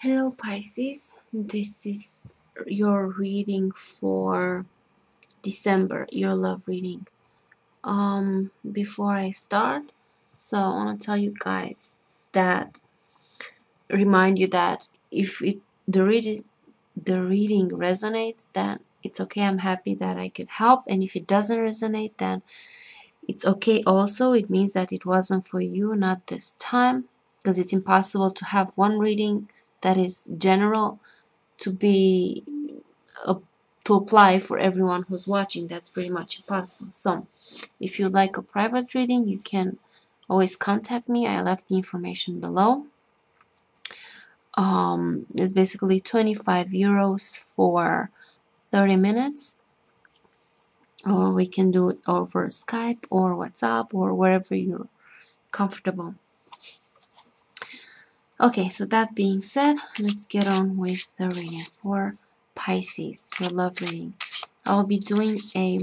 Hello Pisces, this is your reading for December, your love reading. Before I start, so I want to tell you guys that, remind you that if the reading resonates, then it's okay. I'm happy that I could help, and if it doesn't resonate, then it's okay also. It means that it wasn't for you, not this time, because it's impossible to have one reading that is general to be to apply for everyone who's watching. That's pretty much impossible. So if you'd like a private reading, you can always contact me. I left the information below. It's basically 25 euros for 30 minutes, or we can do it over Skype or WhatsApp or wherever you're comfortable. Okay, so that being said, let's get on with the reading for Pisces, your love reading. I'll be doing a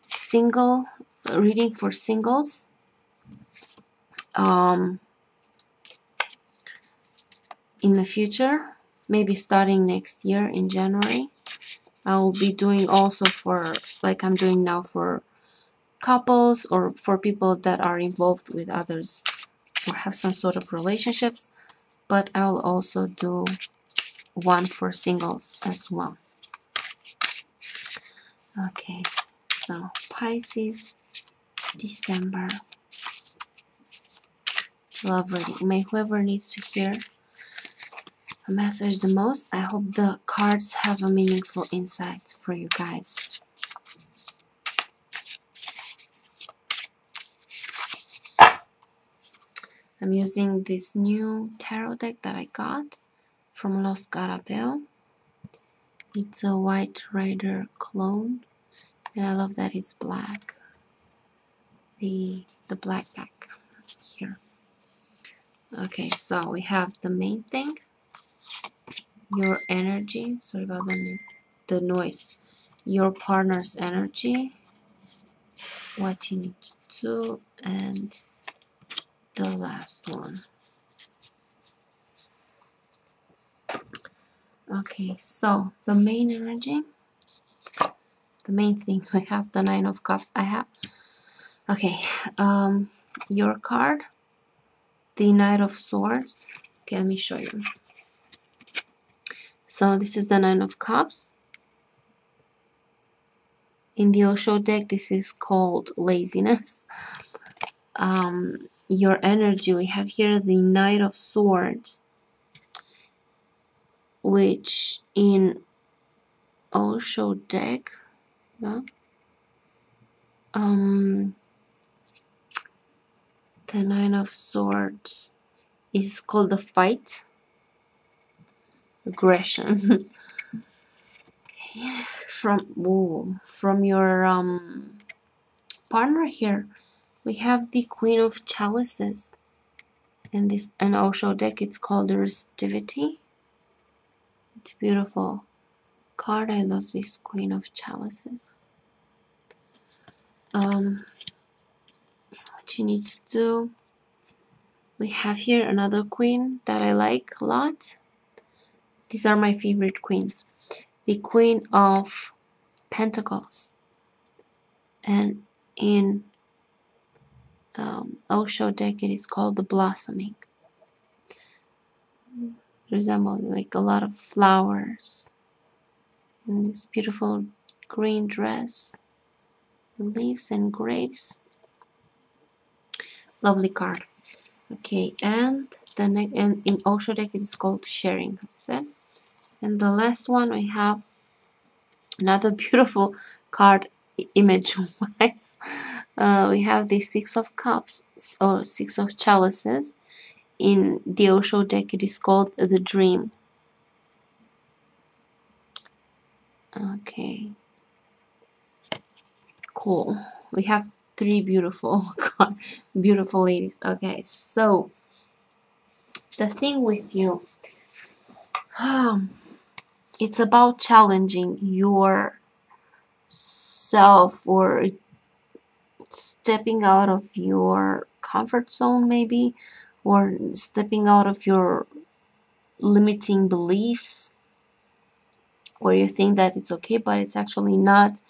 single reading for singles. In the future, maybe starting next year in January, I will be doing also for, like I'm doing now, for couples or for people that are involved with others or have some sort of relationships, but I will also do one for singles as well. Okay, so Pisces, December, love reading. May whoever needs to hear a message the most, I hope the cards have a meaningful insight for you guys. I'm using this new tarot deck that I got from Los Carabeo. It's a White Rider clone, and I love that it's black. The black back here. Okay, so we have the main thing, your energy. Sorry about the noise. Your partner's energy, what you need to do, and the last one. Okay, so the main energy, the main thing, we have the Nine of Cups. I have, okay, your card, the Knight of Swords. Okay, let me show you. So this is the Nine of Cups. In the Osho deck, this is called laziness. Your energy, we have here the Knight of Swords, which in Osho deck, the Nine of Swords is called the fight, aggression. From your partner here, we have the Queen of Chalices. In this an Osho deck, it's called the receptivity. It's a beautiful card. I love this Queen of Chalices. What you need to do, we have here another queen that I like a lot. These are my favorite queens. The Queen of Pentacles, and in Osho deck it is called the Blossoming. Resembles like a lot of flowers in this beautiful green dress, the leaves and grapes. Lovely card. Okay, and the next, and in Osho deck it is called Sharing, as I said. And the last one, we have another beautiful card image-wise. We have the Six of Cups, or Six of Chalices. In the Osho deck it is called the Dream. Okay, cool. We have three beautiful ladies. Okay, so the thing with you, it's about challenging yourself, or stepping out of your comfort zone maybe, or stepping out of your limiting beliefs, or you think that it's okay but it's actually not.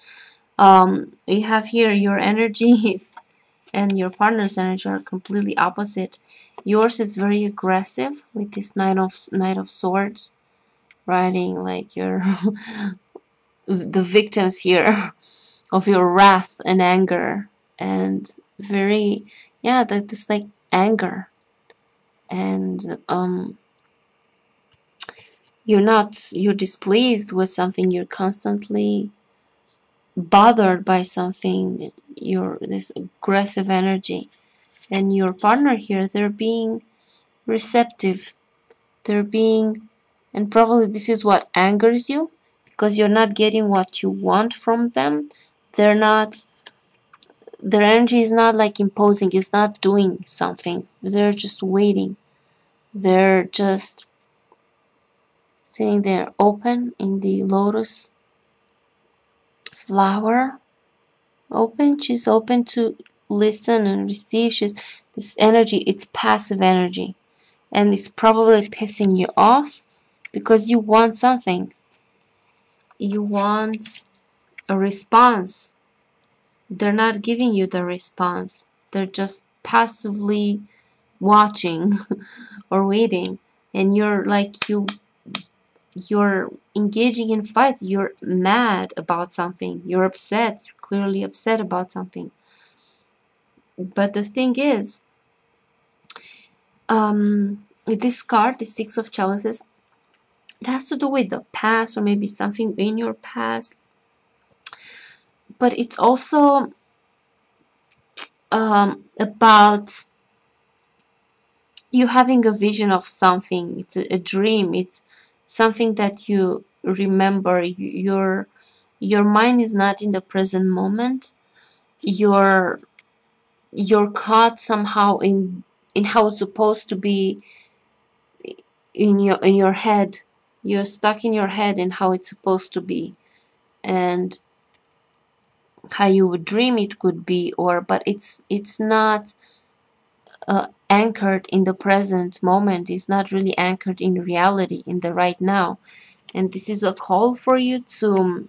You have here your energy and your partner's energy are completely opposite. Yours is very aggressive with this Knight of Swords, riding like you're the victims here of your wrath and anger, and very, yeah, that's like anger. And you're displeased with something, you're constantly bothered by something, you're this aggressive energy. And your partner here, they're being receptive, they're being, and probably this is what angers you, because you're not getting what you want from them. They're not, their energy is not like imposing, it's not doing something, they're just waiting, they're just sitting there open in the lotus flower, open. She's open to listen and receive. She's, this energy, it's passive energy, and it's probably pissing you off because you want something, you want a response. They're not giving you the response, they're just passively watching or waiting, and you're like, you're engaging in fights, you're mad about something, you're upset, you're clearly upset about something. But the thing is, this card, the Six of Chalices, it has to do with the past, or maybe something in your past, but it's also about you having a vision of something. It's a dream, it's something that you remember. Your mind is not in the present moment. You're caught somehow in how it's supposed to be in your head. You're stuck in your head in how it's supposed to be, and how you would dream it could be, or but it's not anchored in the present moment. It's not really anchored in reality, in the right now. And this is a call for you to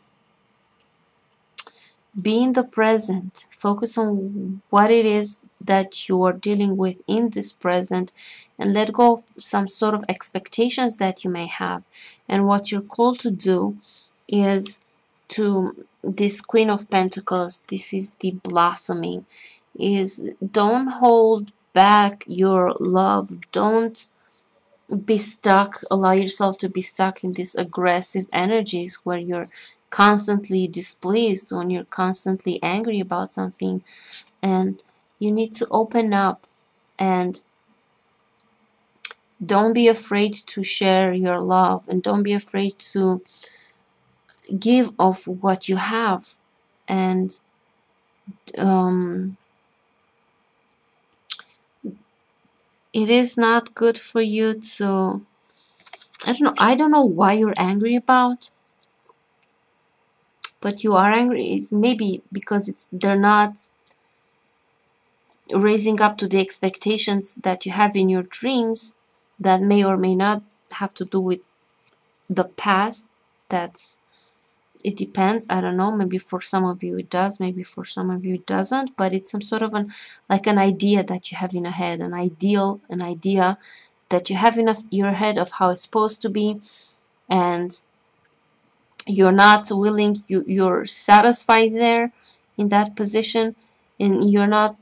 be in the present, focus on what it is that you are dealing with in this present, and let go of some sort of expectations that you may have. And what you're called to do is to, this Queen of Pentacles, this is the blossoming, is don't hold back your love. Don't be stuck, allow yourself to be stuck in these aggressive energies where you're constantly displeased, when you're constantly angry about something. And you need to open up, and don't be afraid to share your love, and don't be afraid to give of what you have. And it is not good for you to, I don't know why you're angry about, but you are angry. It's maybe because they're not raising up to the expectations that you have in your dreams, that may or may not have to do with the past. It depends. I don't know, maybe for some of you it does, maybe for some of you it doesn't, but it's some sort of an idea that you have in a head, an idea that you have in your head of how it's supposed to be, and you're not willing, you're satisfied there in that position, and you're not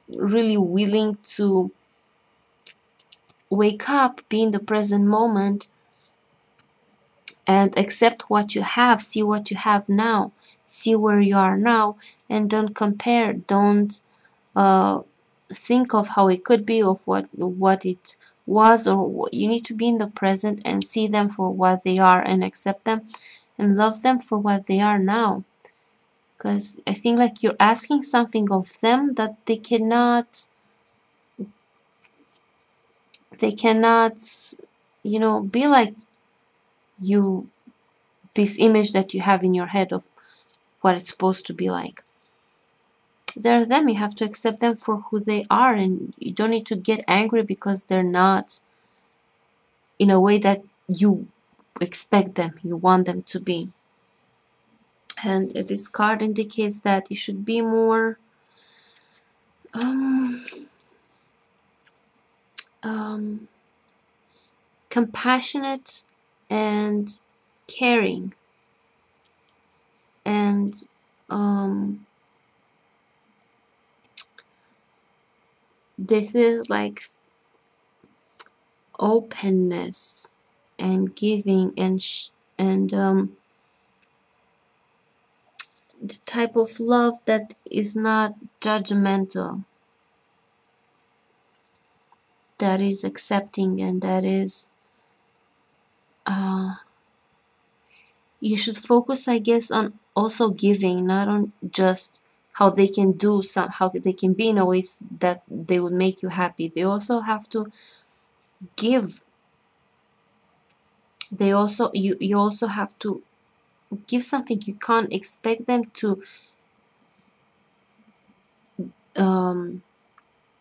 really willing to wake up, be in the present moment, and accept what you have, see what you have now, see where you are now, and don't compare, don't think of how it could be, of what it was, or you need to be in the present and see them for what they are, and accept them and love them for what they are now. Because I think like you're asking something of them that they cannot, be like you, this image that you have in your head of what it's supposed to be like. They're them, you have to accept them for who they are, and you don't need to get angry because they're not in a way that you expect them, you want them to be. And this card indicates that you should be more compassionate and caring, and this is like openness and giving, and the type of love that is not judgmental, that is accepting, and that is you should focus, I guess, on also giving, not on just how they can do some, how they can be in a way that they would make you happy. They also have to give. They also, you also have to give something. You can't expect them to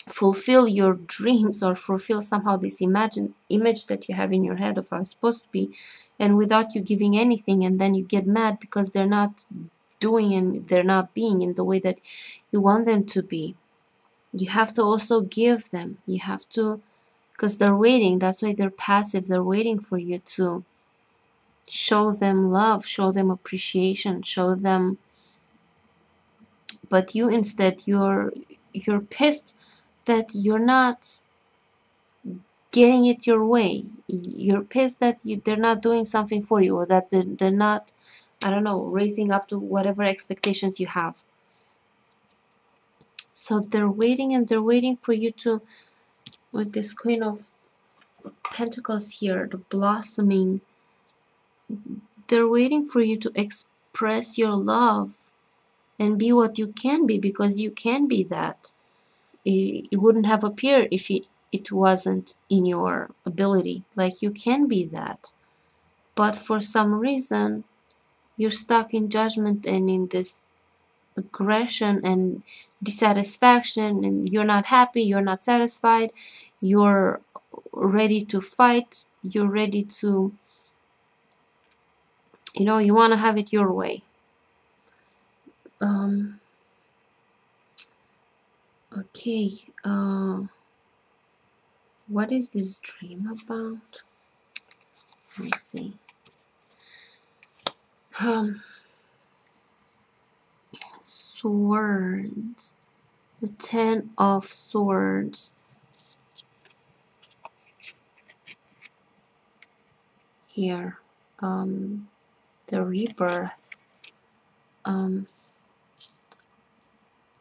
fulfill your dreams or fulfill somehow this image that you have in your head of how it's supposed to be, and without you giving anything, and then you get mad because they're not doing and they're not being in the way that you want them to be. You have to also give them. You have to, because they're waiting. That's why they're passive. They're waiting for you to show them love, show them appreciation, show them. But you instead, you're pissed that you're not getting it your way. You're pissed that they're not doing something for you, or that they're not, I don't know, raising up to whatever expectations you have. So they're waiting, and they're waiting for you to, with this Queen of Pentacles here, the blossoming, they're waiting for you to express your love and be what you can be, because you can be that. It wouldn't have appeared if it wasn't in your ability. Like, you can be that. But for some reason, you're stuck in judgment and in this aggression and dissatisfaction, and you're not happy, you're not satisfied, you're ready to fight, you're ready to, you want to have it your way. Okay, what is this dream about? Let me see. Swords. The 10 of Swords. Here. The rebirth.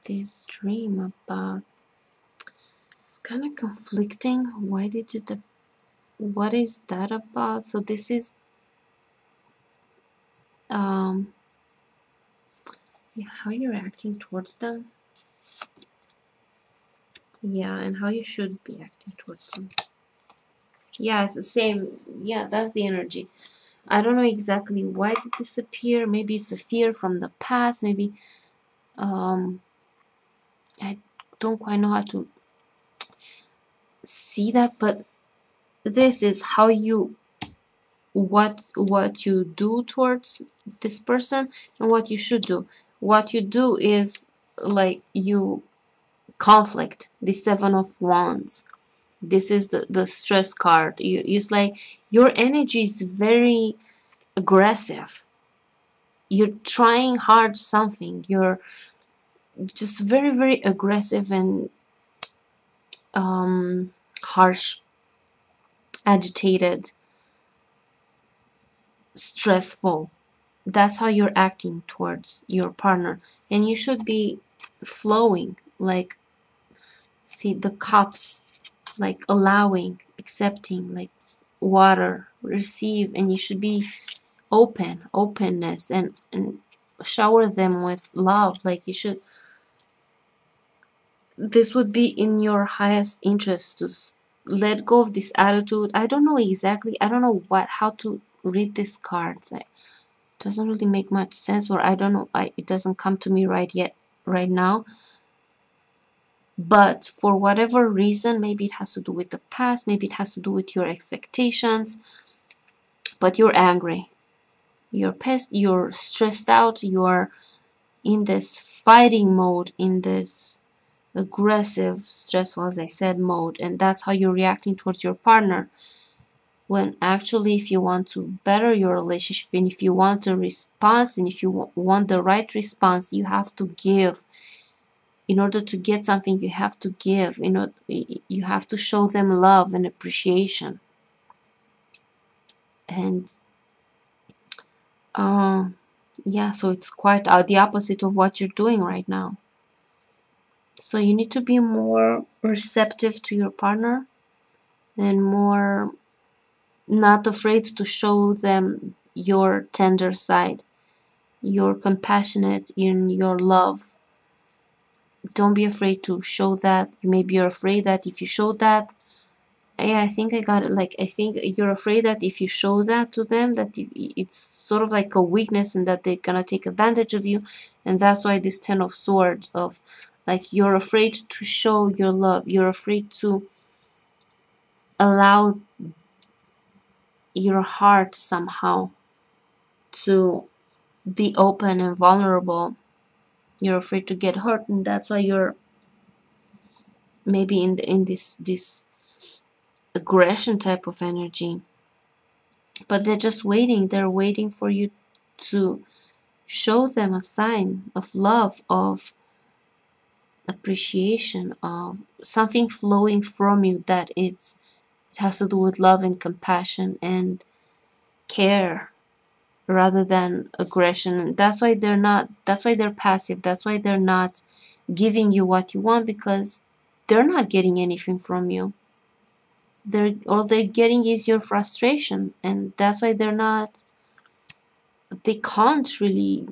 This dream about, it's kind of conflicting. Why did you what is that about? So this is yeah, how you're acting towards them. Yeah, and how you should be acting towards them. Yeah, it's the same. Yeah, that's the energy. I don't know exactly why did this appear. Maybe it's a fear from the past. Maybe I don't quite know how to see that, but this is how you, what you do towards this person and what you should do. What you do is, like, you conflict. The 7 of Wands. This is the stress card. It's like your energy is very aggressive. You're trying hard something. You're just very, very aggressive and harsh, agitated, stressful. That's how you're acting towards your partner. And you should be flowing, like, see the cups, like allowing, accepting, like water, receive, and you should be openness, and shower them with love. Like, you should, this would be in your highest interest to let go of this attitude. I don't know exactly, I don't know how to read these cards. It doesn't really make much sense, or I don't know, it doesn't come to me right now. But for whatever reason, maybe it has to do with the past, maybe it has to do with your expectations, but you're angry, you're pissed, you're stressed out, you're in this fighting mode, in this aggressive, stressful, as I said, mode, and that's how you're reacting towards your partner. When actually, if you want to better your relationship, and if you want a response, and if you want the right response, you have to give. In order to get something, you have to give. You have to show them love and appreciation. And yeah, so it's quite the opposite of what you're doing right now. So you need to be more receptive to your partner, and more not afraid to show them your tender side, your compassionate, in your love. Don't be afraid to show that. Maybe you're afraid that if you show that, yeah, I think I got it. Like, I think you're afraid that if you show that to them, that it's sort of like a weakness, and that they're gonna take advantage of you. And that's why this Ten of Swords, of like, you're afraid to show your love. You're afraid to allow your heart somehow to be open and vulnerable. You're afraid to get hurt, and that's why you're maybe in this aggression type of energy. But they're just waiting. They're waiting for you to show them a sign of love, of appreciation, of something flowing from you, that it has to do with love and compassion and care, rather than aggression. And that's why they're passive. That's why they're not giving you what you want, because they're not getting anything from you. All they're getting is your frustration, and that's why they can't really,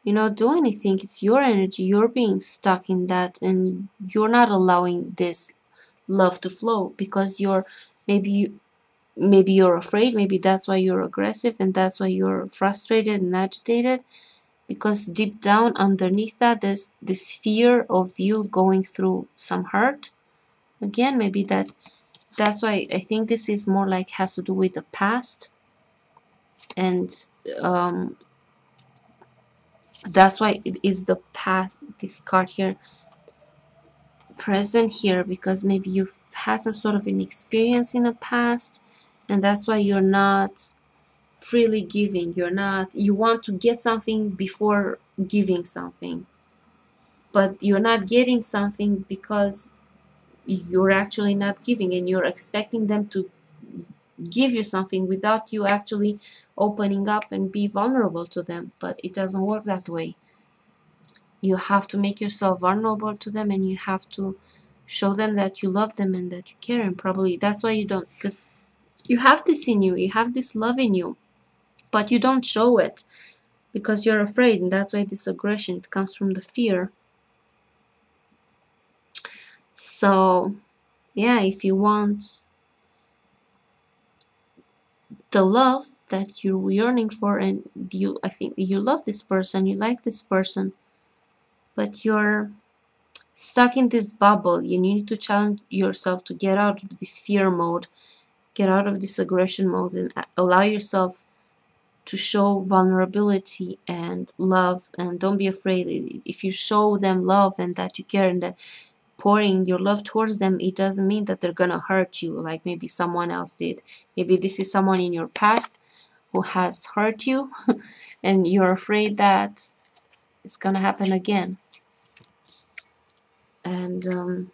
do anything. It's your energy. You're being stuck in that, and you're not allowing this love to flow, because maybe you're afraid. Maybe that's why you're aggressive, and that's why you're frustrated and agitated, because deep down underneath that, there's this fear of you going through some hurt again. Maybe that's why I think this is more like has to do with the past. And that's why it is the past, this card here, present here, because maybe you've had some sort of an experience in the past, and that's why you're not freely giving. You want to get something before giving something, but you're not getting something because you're actually not giving, and you're expecting them to give you something without you actually opening up and be vulnerable to them. But it doesn't work that way. You have to make yourself vulnerable to them, and you have to show them that you love them and that you care. And probably that's why you don't, because you have this in you, you have this love in you, but you don't show it because you're afraid. And that's why this aggression, it comes from the fear. So yeah, if you want the love that you're yearning for, and I think you love this person, you like this person, but you're stuck in this bubble, you need to challenge yourself to get out of this fear mode, get out of this aggression mode, and allow yourself to show vulnerability and love. And don't be afraid. If you show them love and that you care, and that pouring your love towards them, it doesn't mean that they're gonna hurt you like maybe someone else did. Maybe this is someone in your past who has hurt you and you're afraid that it's gonna happen again. And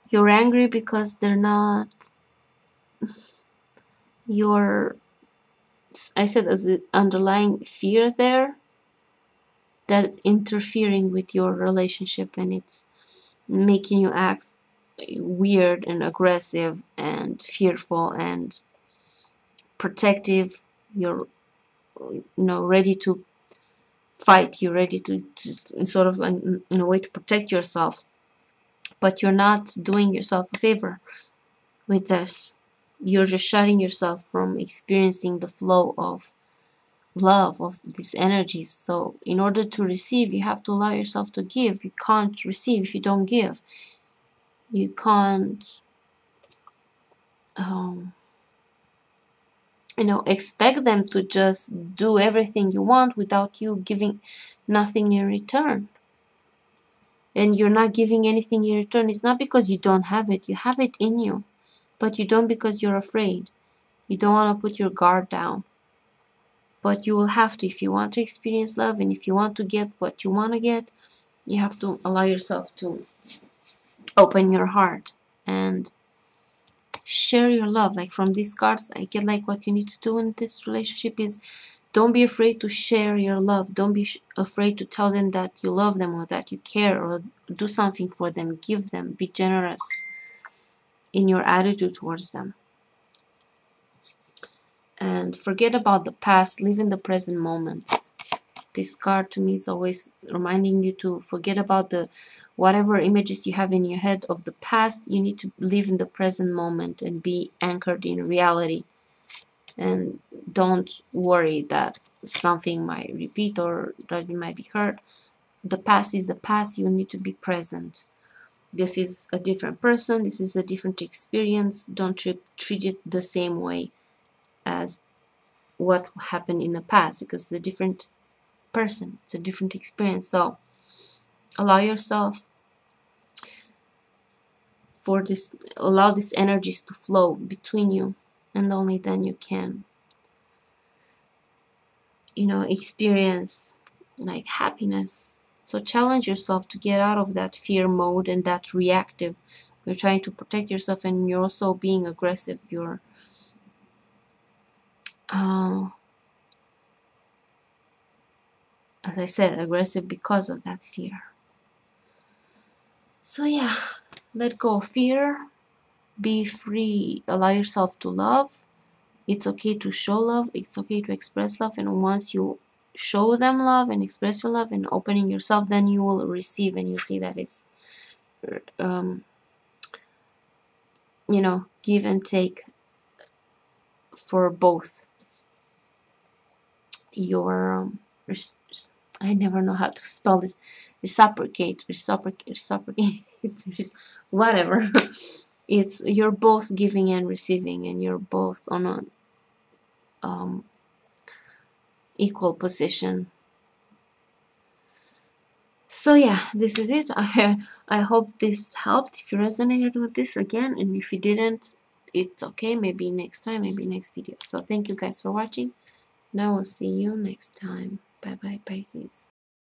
you're angry because they're not I said, as the underlying fear there that's interfering with your relationship, and it's making you act weird and aggressive and fearful and protective. You're ready to fight. You're ready to sort of in a way to protect yourself, but you're not doing yourself a favor with this. You're just shutting yourself from experiencing the flow of love, of these energies. So in order to receive, you have to allow yourself to give. You can't receive if you don't give. You can't expect them to just do everything you want without you giving nothing in return. And you're not giving anything in return. It's not because you don't have it. You have it in you, but you don't because you're afraid. You don't want to put your guard down. But you will have to, if you want to experience love and if you want to get what you want to get, you have to allow yourself to open your heart and share your love. Like from these cards, I get like what you need to do in this relationship is don't be afraid to share your love. Don't be afraid to tell them that you love them or that you care, or do something for them. Give them. Be generous in your attitude towards them. And forget about the past. Live in the present moment. This card to me is always reminding you to forget about the whatever images you have in your head of the past. You need to live in the present moment and be anchored in reality. And don't worry that something might repeat or that you might be hurt. The past is the past. You need to be present. This is a different person. This is a different experience. Don't treat it the same way as what happened in the past, because it's a different person. It's a different experience. So allow yourself for this, allow these energies to flow between you, and only then you can experience like happiness. So challenge yourself to get out of that fear mode and that reactive. You're trying to protect yourself and you're also being aggressive. You're as I said, aggressive because of that fear. So yeah, let go of fear, be free, allow yourself to love. It's okay to show love, it's okay to express love, and once you show them love and express your love and opening yourself, then you will receive, and you see that it's give and take for both your I never know how to spell this. Reciprocate. It's whatever. It's you're both giving and receiving, and you're both on an equal position. So yeah, this is it. I hope this helped. If you resonated with this, again, and if you didn't, it's okay. Maybe next time, maybe next video. So thank you guys for watching, and I will see you next time. Bye bye, Pisces.